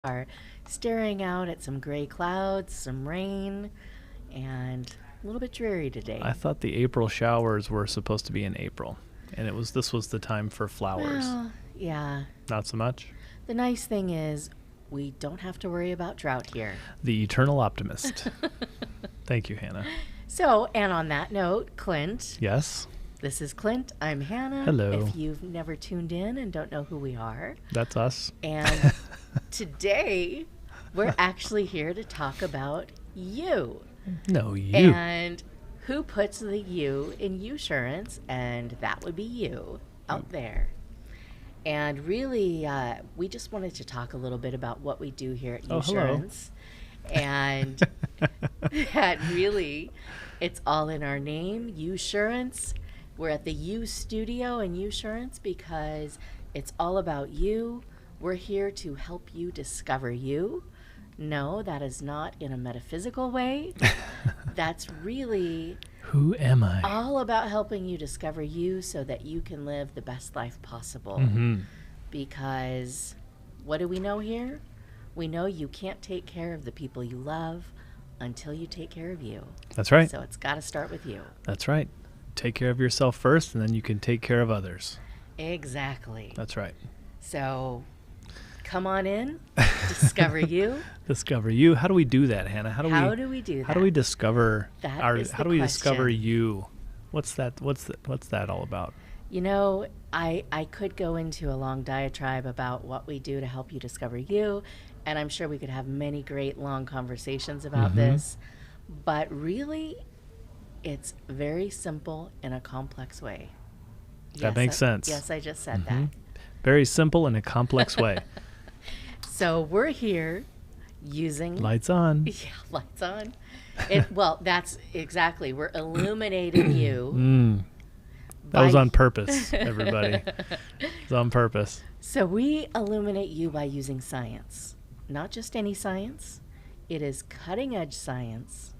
are staring out at some gray clouds, some rain, and a little bit dreary I today. thought the April showers were supposed to be in April, and this was the time for flowers. Well, yeah. Not so much. The nice thing is we don't have to worry about drought here. The eternal optimist. Thank you, Hannah. So, and on that note, Clint, Yes, this is Clint. I'm Hannah. Hello. If you've never tuned in and don't know who we are. that's us. And today, we're actually here to talk about you. No, you. And who puts the you in Usurance, and that would be you out there. And really, we just wanted to talk a little bit about what we do here at Oh, hello. Usurance. And that really, it's all in our name, Usurance. We're at the U Studio in Usurance because it's all about you. We're here to help you discover you. No, that is not in a metaphysical way. That's really Who am I? all about helping you discover you so that you can live the best life possible. Mm-hmm. Because what do we know here? We know you can't take care of the people you love until you take care of you. That's right. So it's got to start with you. That's right. Take care of yourself first, and then you can take care of others. Exactly. That's right. So come on in, discover you. Discover you. How do we do that, Hannah? How do we do that? How do we discover That our? is How the do we discover question. you? What's that? What's that all about? You know, I could go into a long diatribe about what we do to help you discover you, and I'm sure we could have many great long conversations about Mhm. this. But really, it's very simple in a complex way. That makes sense. Yes, I just said Mhm. Very simple in a complex way. that. So we're here using Lights on. Yeah, lights on. Well, that's exactly. We're illuminating you. Mm. That was by- on purpose, everybody. It's on purpose. So we illuminate you by using science. Not just any science. It is cutting edge science,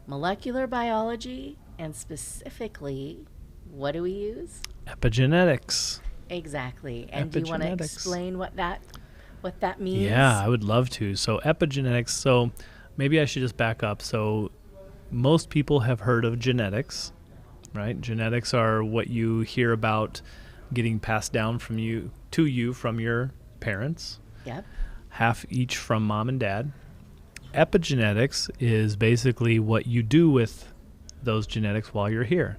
molecular biology, and specifically, what do we use? Epigenetics. Exactly. And do you want to Epigenetics. explain what that means? Yeah, I would love to. So epigenetics. So maybe I should just back up. So most people have heard of genetics, right? Genetics are what you hear about getting passed down from you to you from your parents, Yep. half each from mom and dad. Epigenetics is basically what you do with those genetics while you're here.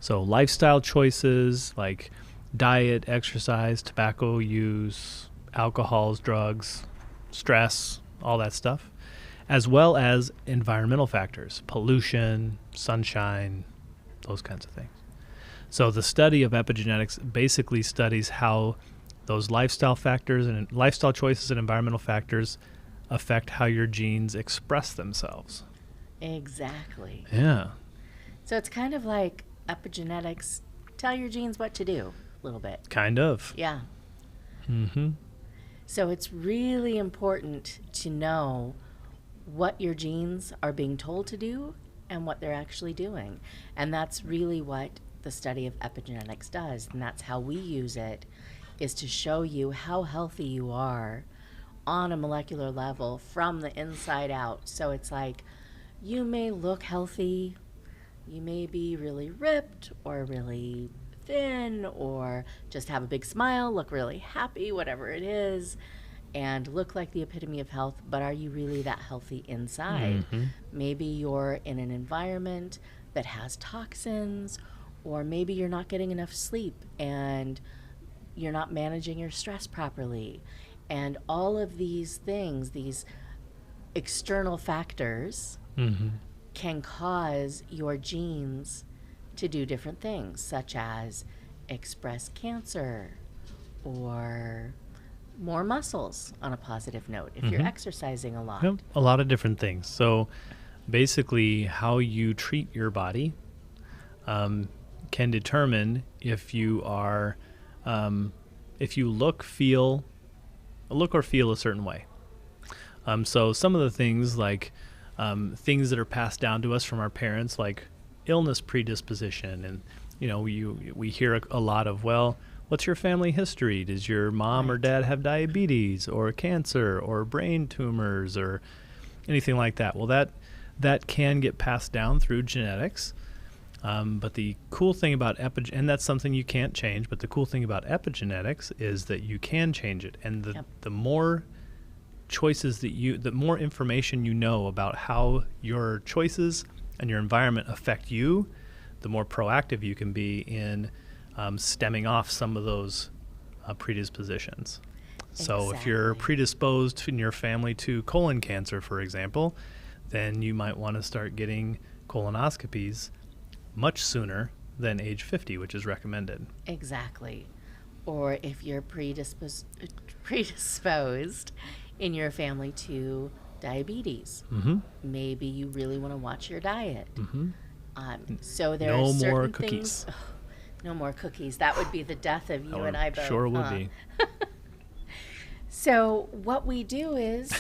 So lifestyle choices like diet, exercise, tobacco use, alcohols, drugs, stress, all that stuff, as well as environmental factors, pollution, sunshine, those kinds of things. So the study of epigenetics basically studies how those lifestyle factors and lifestyle choices and environmental factors affect how your genes express themselves. Exactly. Yeah. So it's kind of like epigenetics. Tell your genes what to do a little bit. Kind of. Yeah. Mm-hmm. So it's really important to know what your genes are being told to do and what they're actually doing. And that's really what the study of epigenetics does. And that's how we use it, is to show you how healthy you are on a molecular level from the inside out. So it's like you may look healthy, you may be really ripped or really thin or just have a big smile, look really happy, whatever it is, and look like the epitome of health, but are you really that healthy inside? Mhm. Maybe you're in an environment that has toxins, or maybe you're not getting enough sleep and you're not managing your stress properly. And all of these things, these external factors, Mm-hmm. can cause your genes to do different things, such as express cancer or more muscles on a positive note if you're Mhm. exercising a lot. Yep, a lot of different things. So basically, how you treat your body can determine if you are, if you look or feel a certain way. So some of the things like things that are passed down to us from our parents, like illness predisposition, and we hear a lot of, well, what's your family history? Does your mom or Right. dad have diabetes or cancer or brain tumors or anything like that? Well, that can get passed down through genetics. But the cool thing about and that's something you can't change, but the cool thing about epigenetics is that you can change it. And Yep. the more choices the more information you know about how your choices and your environment affect you, the more proactive you can be in stemming off some of those predispositions. So if you're Exactly. predisposed in your family to colon cancer, for example, then you might want to start getting colonoscopies much sooner than age 50, which is recommended. Exactly. Or if you're predisposed in your family to diabetes, Mm-hmm. maybe you really want to watch your diet. Mm-hmm. So there No are certain more things. cookies. No more cookies. That would be the death of you and I both. Sure would huh? be. So what we do is,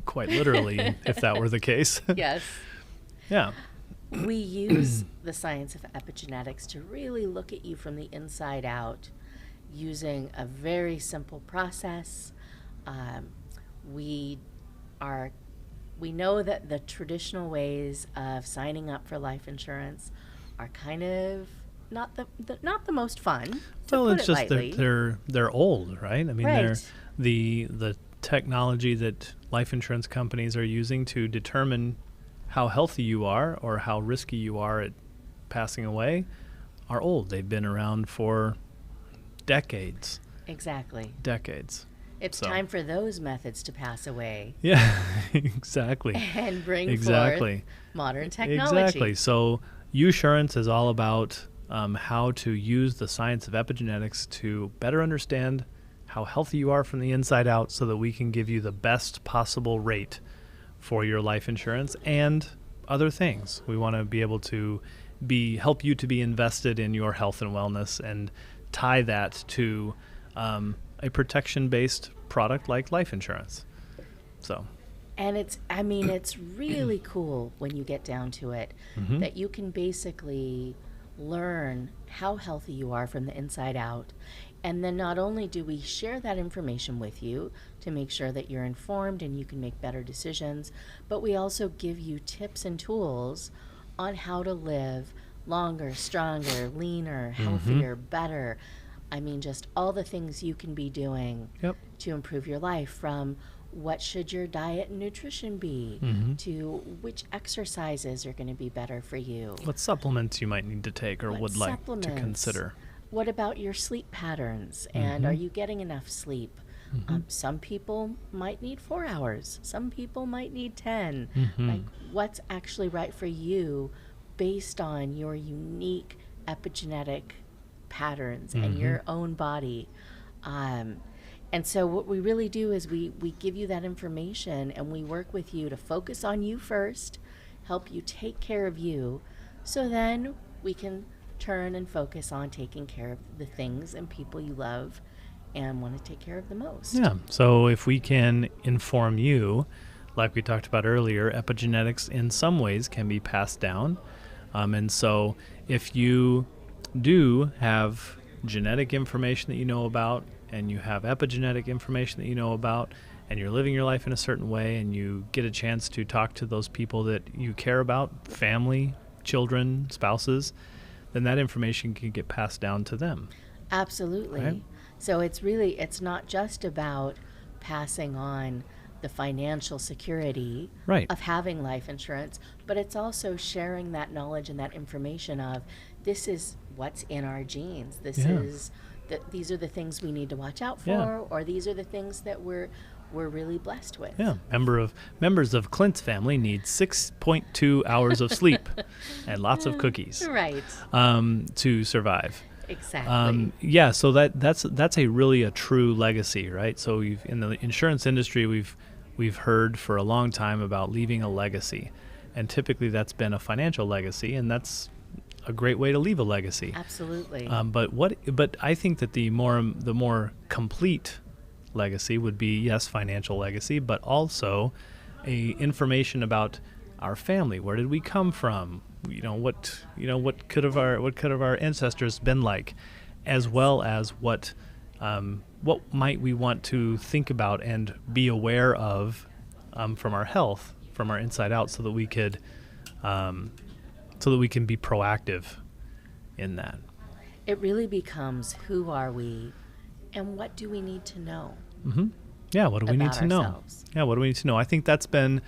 Quite literally, if that were the case. yes, Yeah. we use the science of epigenetics to really look at you from the inside out using a very simple process. We know that the traditional ways of signing up for life insurance are kind of not the most fun, to Well, put it's it just lightly. they're old, right? I mean, they're Right. the technology that life insurance companies are using to determine how healthy you are or how risky you are at passing away are old. They've been around for decades. Exactly. It's So- time for those methods to pass away Yeah, exactly. and bring Exactly. forth modern technology. Exactly. So, Usurance is all about how to use the science of epigenetics to better understand how healthy you are from the inside out so that we can give you the best possible rate for your life insurance and other things. We want to be able to help you to be invested in your health and wellness and tie that to a protection-based product like life insurance. So, And it's really cool when you get down to it Mhm. that you can basically learn how healthy you are from the inside out. And then not only do we share that information with you to make sure that you're informed and you can make better decisions, but we also give you tips and tools on how to live longer, stronger, leaner, healthier, better. I mean, just all the things you can be doing Yep. to improve your life, from what should your diet and nutrition be Mhm. to which exercises are going to be better for you. What supplements you might need to take or What would like to supplements? consider. What about your sleep patterns? And are Mhm. you getting enough sleep? Mhm. Some people might need 4 hours. Some people might need 10. Mhm. Like, what's actually right for you based on your unique epigenetic patterns and Mhm. your own body? And so what we really do is we give you that information and we work with you to focus on you first, help you take care of you, so then we can turn and focus on taking care of the things and people you love and want to take care of the most. Yeah. So if we can inform you, like we talked about earlier, epigenetics in some ways can be passed down. And so if you do have genetic information that you know about, and you have epigenetic information that you know about, and you're living your life in a certain way, and you get a chance to talk to those people that you care about, family, children, spouses, then that information can get passed down to them. Absolutely. Right. So it's not just about passing on the financial security Right. of having life insurance, but it's also sharing that knowledge and that information of this is what's in our genes. Yeah. These are the things we need to watch out for, Yeah. or these are the things that we're really blessed with. Yeah, members of Clint's family need 6.2 hours of sleep and lots of cookies Right. to survive. Exactly. Yeah, so that's a true legacy, right? So in the insurance industry, we've heard for a long time about leaving a legacy, and typically that's been a financial legacy, and that's a great way to leave a legacy. Absolutely. But I think that the more complete legacy would be, yes, financial legacy, but also information about our family. Where did we come from? What could have our ancestors been like? as well as what might we want to think about and be aware of from our health, from our inside out, so that we can be proactive in that. It really becomes, who are we and what do we need to know? Mm-hmm. Yeah, what do we need about to know? ourselves? Yeah, what do we need to know? I think that's been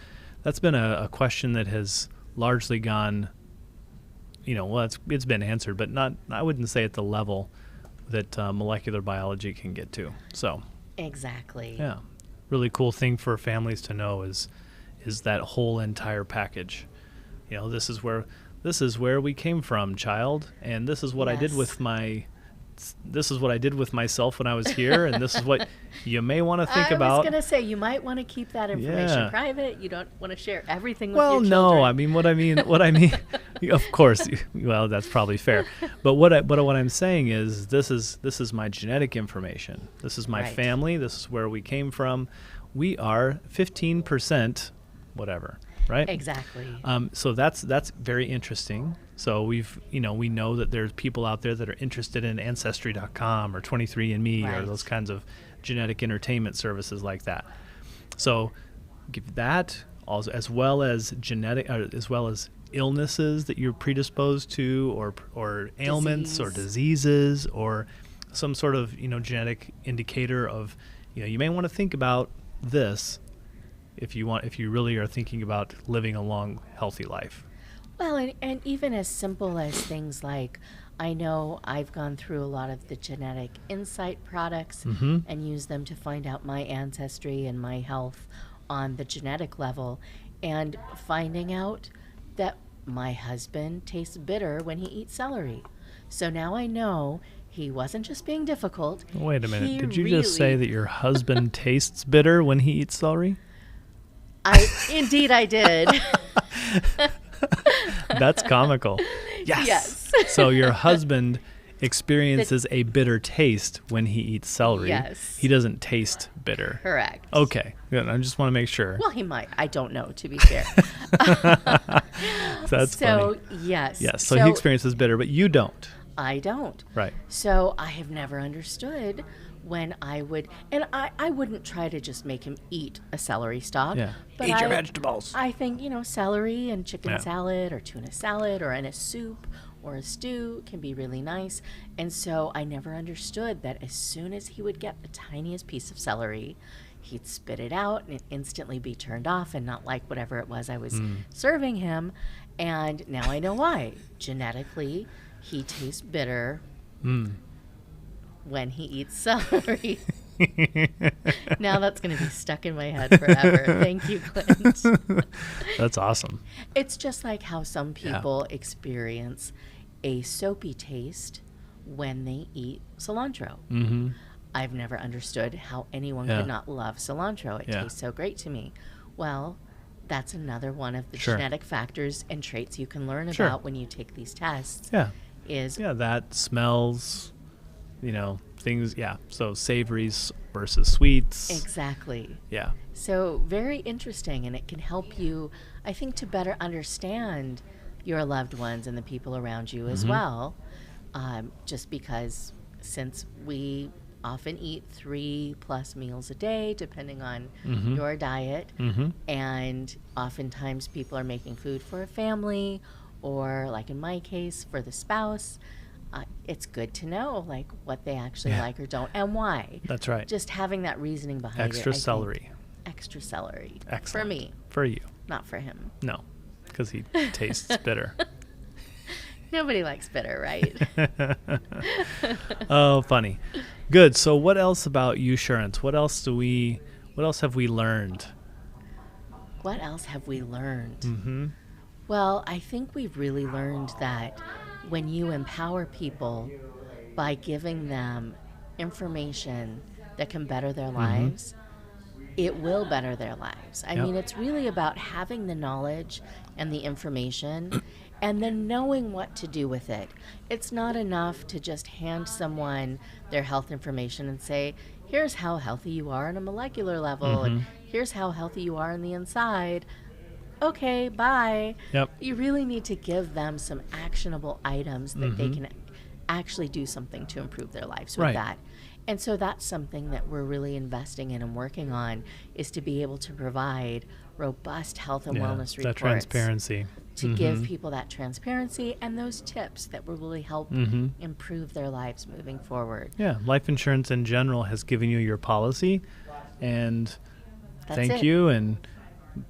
a question that has largely gone, well, it's been answered, but not, I wouldn't say at the level that molecular biology can get to. So Exactly. yeah, really cool thing for families to know is that whole entire package. This is where we came from, child, and this is what I did Yes. with myself when I was here, and this is what you may want to think I about. was going to say, you might want to keep that information Yeah. private. You don't want to share everything with Well, your children. no, I mean, what I mean, of course, well, that's probably fair. But what I'm saying is, this is my genetic information. This is my Right. family. This is where we came from. We are 15%, whatever, right? Exactly. So that's very interesting. So we know that there's people out there that are interested in Ancestry.com or 23andMe or Right. those kinds of genetic entertainment services like that. So give that also, as well as illnesses that you're predisposed to, or ailments or diseases, or some sort of genetic indicator of you may want to think about this if you really are thinking about living a long, healthy life. Well, and even as simple as things like, I know I've gone through a lot of the Genetic Insight products Mm-hmm. and used them to find out my ancestry and my health on the genetic level, and finding out that my husband tastes bitter when he eats celery. So now I know he wasn't just being difficult. Wait a minute. He Did you just say really- that your husband tastes bitter when he eats celery? Indeed I did. That's comical. Yes. Yes. So your husband experiences a bitter taste when he eats celery. Yes. He doesn't taste bitter. Correct. Okay. Good. I just want to make sure. Well, he might. I don't know, to be fair. That's so, funny. yes. Yes. So he experiences bitter, but you don't. I don't. Right. So I have never understood when I would, and I wouldn't try to just make him eat a celery stalk. Yeah. But Eat your vegetables. I think, celery and chicken Yeah. salad or tuna salad or in a soup or a stew can be really nice. And so I never understood that as soon as he would get the tiniest piece of celery, he'd spit it out and it'd instantly be turned off and not like whatever it was I was serving him. And now I know why. Genetically, he tastes bitter when he eats celery. Now that's going to be stuck in my head forever. Thank you, Clint. That's awesome. It's just like how some people experience a soapy taste when they eat cilantro. Mm-hmm. I've never understood how anyone Yeah. could not love cilantro. It Yeah. tastes so great to me. Well, that's another one of the Sure. genetic factors and traits you can learn Sure. about when you take these tests. Yeah. Is Yeah. That smells, things. Yeah. So savories versus sweets. exactly. Yeah. So very interesting, and it can help you, I think, to better understand your loved ones and the people around you as well. Just because since we often eat 3+ meals a day, depending on your diet, Mm-hmm. and oftentimes people are making food for a family, or like in my case, for the spouse. It's good to know like what they actually Yeah. like or don't, and why. That's right. Just having that reasoning behind it. Extra I think- celery. Extra celery. Excellent. For me, For you. not for him. No. Because he tastes bitter. Nobody likes bitter, right? Oh, funny. Good. So what else about Usurance? What else have we learned? What else have we learned? Mm-hmm. Well, I think we've really learned that when you empower people by giving them information that can better their lives, it will better their lives. I Yep. mean, it's really about having the knowledge and the information and then knowing what to do with it. It's not enough to just hand someone their health information and say, here's how healthy you are on a molecular level, and here's how healthy you are on the inside. Okay, bye. Yep. You really need to give them some actionable items that they can actually do something to improve their lives with Right. that. And so that's something that we're really investing in and working on, is to be able to provide robust health and wellness that reports transparency. to give people that transparency and those tips that will really help improve their lives moving forward. Yeah, life insurance in general has given you your policy, and That's thank it. you, and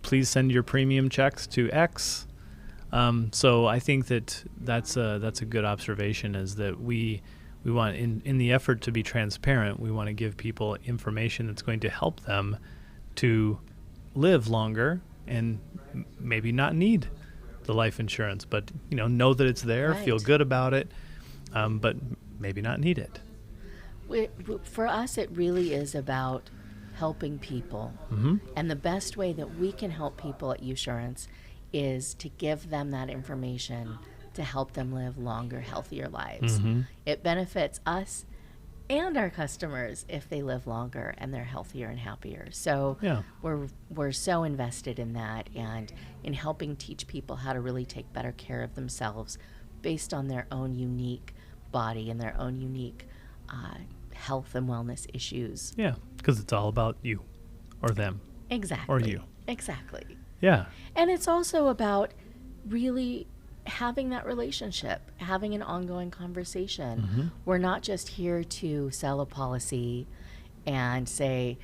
please send your premium checks to X. So I think that's a good observation, is that we want, in the effort to be transparent, we want to give people information that's going to help them to live longer and maybe not need the life insurance, but know that it's there, feel Right. good about it, but maybe not need it. For us, it really is about helping people. And the best way that we can help people at Usurance is to give them that information to help them live longer, healthier lives. It benefits us and our customers if they live longer and they're healthier and happier. So Yeah. we're so invested in that, and in helping teach people how to really take better care of themselves based on their own unique body and their own unique health and wellness issues. Yeah, because it's all about you or them. Exactly. Or you. Exactly. Yeah. And it's also about really having that relationship, having an ongoing conversation. We're not just here to sell a policy and say,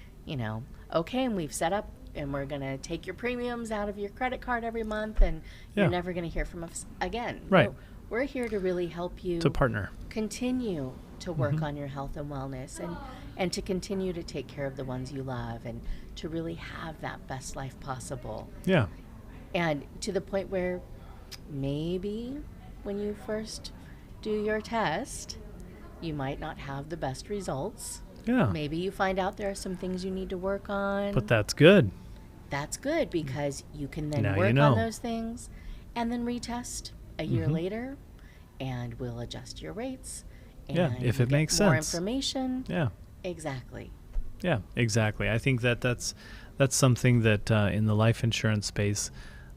okay, and we've set up and we're going to take your premiums out of your credit card every month and Yeah. you're never going to hear from us again. Right. No, we're here to really help you To partner. continue to work on your health and wellness, and to continue to take care of the ones you love, and to really have that best life possible. Yeah. And to the point where maybe when you first do your test, you might not have the best results. Yeah. Maybe you find out there are some things you need to work on. But that's good. That's good, because you can then Now you work know. on those things and then retest a year later, and we'll adjust your rates. And Yeah, if you it get makes more sense. information. Yeah. Exactly. Yeah, exactly. I think that's something that in the life insurance space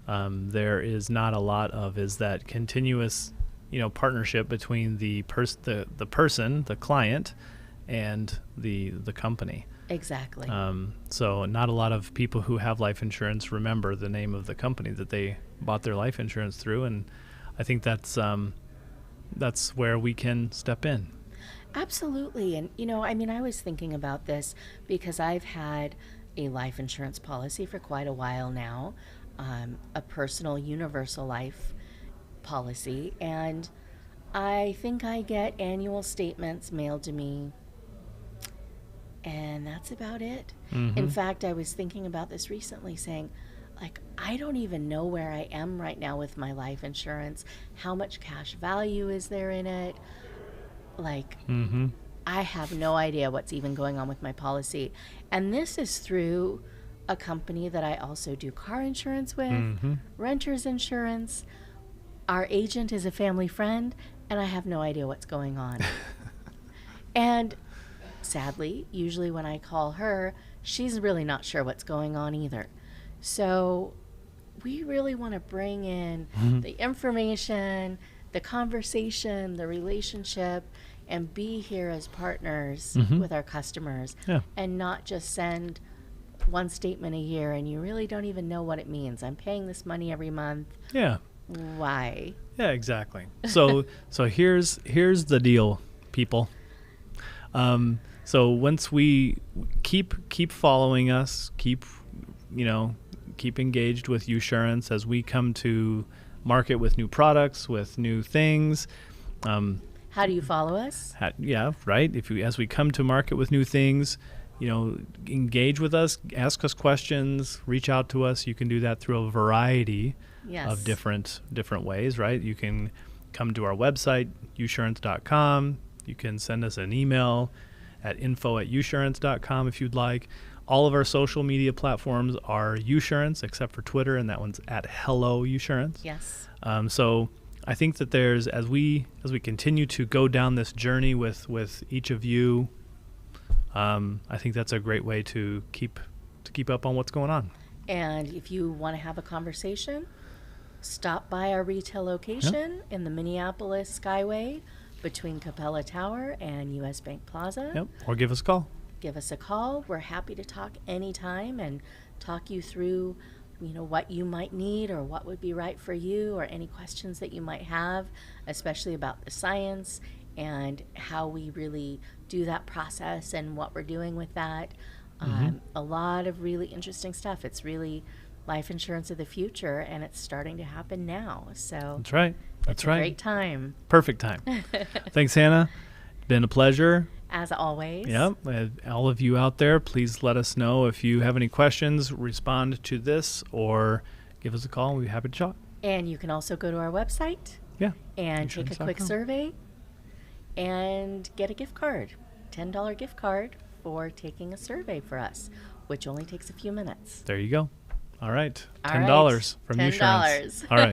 there is not a lot of, is that continuous, partnership between the person, the client, and the company. Exactly. So not a lot of people who have life insurance remember the name of the company that they bought their life insurance through, and I think that's where we can step in. Absolutely. And, I was thinking about this because I've had a life insurance policy for quite a while now, a personal universal life policy, and I think I get annual statements mailed to me, and that's about it. In fact, I was thinking about this recently, saying, I don't even know where I am right now with my life insurance. How much cash value is there in it? I have no idea what's even going on with my policy. And this is through a company that I also do car insurance with, renter's insurance. Our agent is a family friend, and I have no idea what's going on. And sadly, usually when I call her, she's really not sure what's going on either. So we really want to bring in the information, the conversation, the relationship, and be here as partners with our customers, and not just send one statement a year and you really don't even know what it means. I'm paying this money every month. Yeah. Why? Yeah, exactly. So here's the deal, people. So once we keep following us, keep engaged with Usurance as we come to market with new products, with new things. How do you follow us? Yeah, right. As we come to market with new things, engage with us, ask us questions, reach out to us. You can do that through a variety of different ways, right? You can come to our website, usurance.com. You can send us an email at info@usurance.com if you'd like. All of our social media platforms are Usurance, except for Twitter, and that one's at Hello Usurance. Yes. So I think that there's, as we continue to go down this journey with each of you, I think that's a great way to keep up on what's going on. And if you want to have a conversation, stop by our retail location in the Minneapolis Skyway, between Capella Tower and US Bank Plaza. Yep. Or give us a call. Give us a call. We're happy to talk anytime and talk you through, what you might need or what would be right for you, or any questions that you might have, especially about the science and how we really do that process and what we're doing with that. A lot of really interesting stuff. It's really life insurance of the future, and it's starting to happen now. So That's right. That's it's a right. great time. Perfect time. Thanks, Hannah. Been a pleasure. As always. Yep. All of you out there, please let us know if you have any questions, respond to this, or give us a call. We'll be happy to talk. And you can also go to our website Yeah. and take a quick Insurance.com. survey and get a gift card, $10 gift card for taking a survey for us, which only takes a few minutes. There you go. All right. All $10 right. from $10. Usurance. All right.